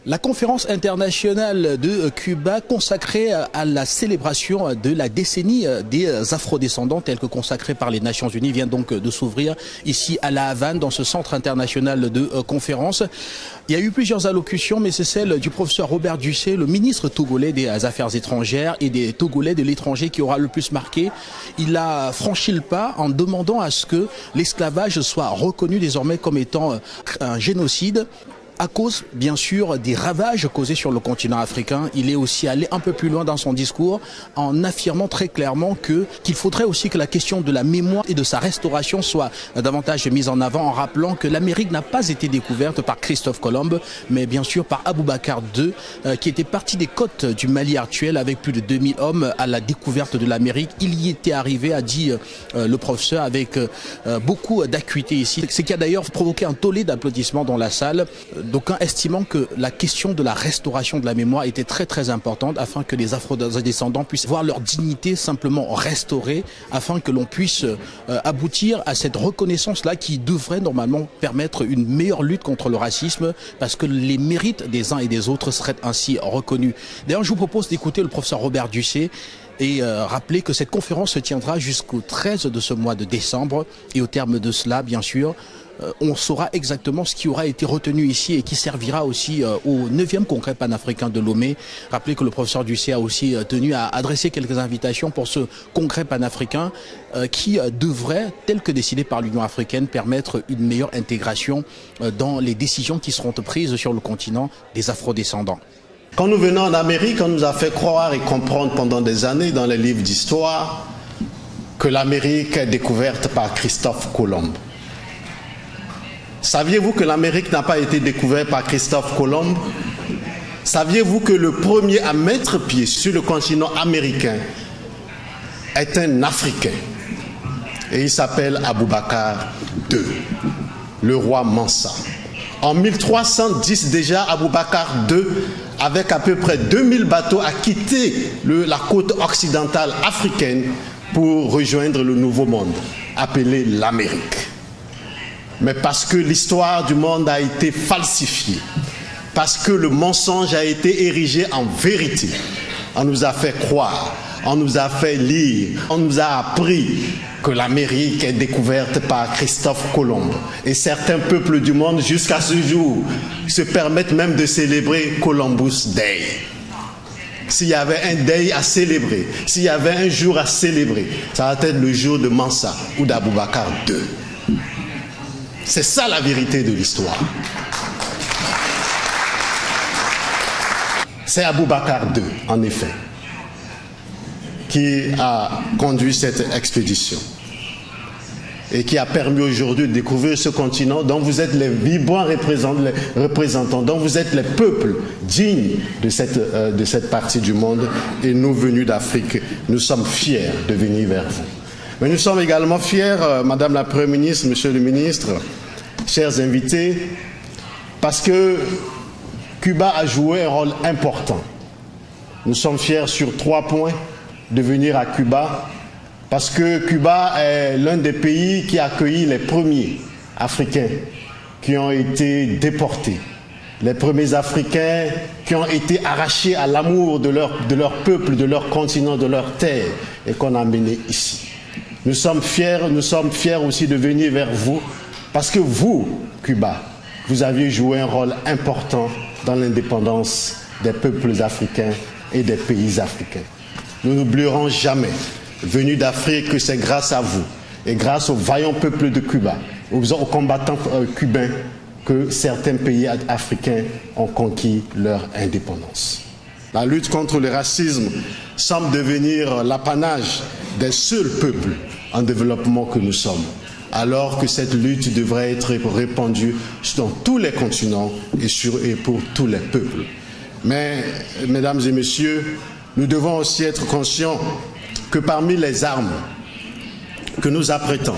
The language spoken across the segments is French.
La conférence internationale de Cuba consacrée à la célébration de la décennie des afrodescendants telle que consacrée par les Nations Unies vient donc de s'ouvrir ici à La Havane dans ce centre international de conférence. Il y a eu plusieurs allocutions mais c'est celle du professeur Robert Ducé, le ministre togolais des Affaires étrangères et des Togolais de l'étranger qui aura le plus marqué. Il a franchi le pas en demandant à ce que l'esclavage soit reconnu désormais comme étant un génocide. À cause, bien sûr, des ravages causés sur le continent africain, il est aussi allé un peu plus loin dans son discours en affirmant très clairement qu'il faudrait aussi que la question de la mémoire et de sa restauration soit davantage mise en avant en rappelant que l'Amérique n'a pas été découverte par Christophe Colomb, mais bien sûr par Aboubacar II, qui était parti des côtes du Mali actuel avec plus de 2000 hommes à la découverte de l'Amérique. Il y était arrivé, a dit le professeur, avec beaucoup d'acuité ici, ce qui a d'ailleurs provoqué un tollé d'applaudissements dans la salle. D'aucuns estimant que la question de la restauration de la mémoire était très importante afin que les afrodescendants puissent voir leur dignité simplement restaurée, afin que l'on puisse aboutir à cette reconnaissance-là qui devrait normalement permettre une meilleure lutte contre le racisme parce que les mérites des uns et des autres seraient ainsi reconnus. D'ailleurs, je vous propose d'écouter le professeur Robert Ducé et rappeler que cette conférence se tiendra jusqu'au 13 de ce mois de décembre et au terme de cela, bien sûr, on saura exactement ce qui aura été retenu ici et qui servira aussi au 9e congrès panafricain de Lomé. Rappelez que le professeur Ducé a aussi tenu à adresser quelques invitations pour ce congrès panafricain qui devrait, tel que décidé par l'Union africaine, permettre une meilleure intégration dans les décisions qui seront prises sur le continent des afrodescendants. Quand nous venons en Amérique, on nous a fait croire et comprendre pendant des années dans les livres d'histoire que l'Amérique est découverte par Christophe Colomb. Saviez-vous que l'Amérique n'a pas été découverte par Christophe Colomb? Saviez-vous que le premier à mettre pied sur le continent américain est un Africain? Et il s'appelle Aboubacar II, le roi Mansa. En 1310 déjà, Aboubacar II, avec à peu près 2000 bateaux, a quitté la côte occidentale africaine pour rejoindre le Nouveau Monde, appelé l'Amérique. Mais parce que l'histoire du monde a été falsifiée, parce que le mensonge a été érigé en vérité, on nous a fait croire, on nous a fait lire, on nous a appris que l'Amérique est découverte par Christophe Colomb. Et certains peuples du monde, jusqu'à ce jour, se permettent même de célébrer Columbus Day. S'il y avait un day à célébrer, s'il y avait un jour à célébrer, ça va être le jour de Mansa ou d'Aboubacar II. C'est ça la vérité de l'histoire. C'est Aboubacar II, en effet, qui a conduit cette expédition et qui a permis aujourd'hui de découvrir ce continent dont vous êtes les vibrants représentants, dont vous êtes les peuples dignes de cette partie du monde. Et nous, venus d'Afrique, nous sommes fiers de venir vers vous. Mais nous sommes également fiers, Madame la Première ministre, Monsieur le ministre, chers invités, parce que Cuba a joué un rôle important. Nous sommes fiers sur 3 points de venir à Cuba, parce que Cuba est l'un des pays qui a accueilli les premiers Africains qui ont été déportés, les premiers Africains qui ont été arrachés à l'amour de leur peuple, de leur continent, de leur terre, et qu'on a amenés ici. Nous sommes fiers aussi de venir vers vous, parce que vous, Cuba, vous aviez joué un rôle important dans l'indépendance des peuples africains et des pays africains. Nous n'oublierons jamais, venus d'Afrique, que c'est grâce à vous et grâce aux vaillants peuples de Cuba, aux combattants cubains, que certains pays africains ont conquis leur indépendance. La lutte contre le racisme semble devenir l'apanage des seuls peuples en développement que nous sommes, alors que cette lutte devrait être répandue dans tous les continents et pour tous les peuples. Mais, mesdames et messieurs, nous devons aussi être conscients que parmi les armes que nous apprêtons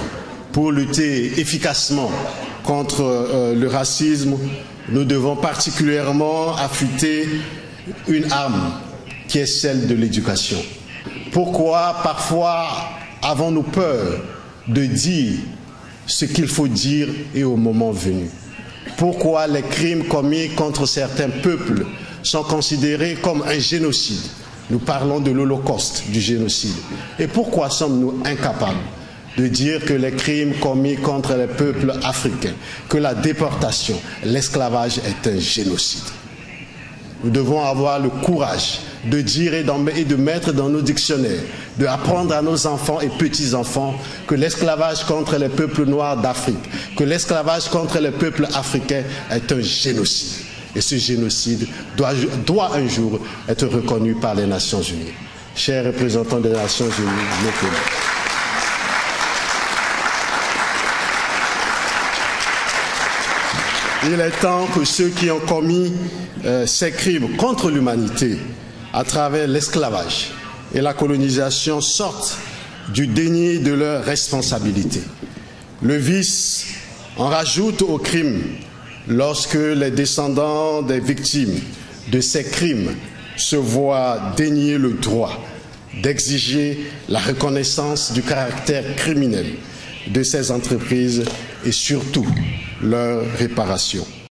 pour lutter efficacement contre le racisme, nous devons particulièrement affûter une arme qui est celle de l'éducation. Pourquoi parfois avons-nous peur de dire ce qu'il faut dire et au moment venu? pourquoi les crimes commis contre certains peuples sont considérés comme un génocide. Nous parlons de l'Holocauste, du génocide. Et pourquoi sommes-nous incapables de dire que les crimes commis contre les peuples africains, que la déportation, l'esclavage est un génocide? Nous devons avoir le courage de dire et de mettre dans nos dictionnaires, d'apprendre à nos enfants et petits-enfants que l'esclavage contre les peuples noirs d'Afrique, que l'esclavage contre les peuples africains est un génocide. Et ce génocide doit un jour être reconnu par les Nations Unies. Chers représentants des Nations Unies, mes collègues. Il est temps que ceux qui ont commis ces crimes contre l'humanité à travers l'esclavage et la colonisation sortent du déni de leurs responsabilités. Le vice en rajoute aux crimes lorsque les descendants des victimes de ces crimes se voient dénier le droit d'exiger la reconnaissance du caractère criminel de ces entreprises et surtout leur réparation.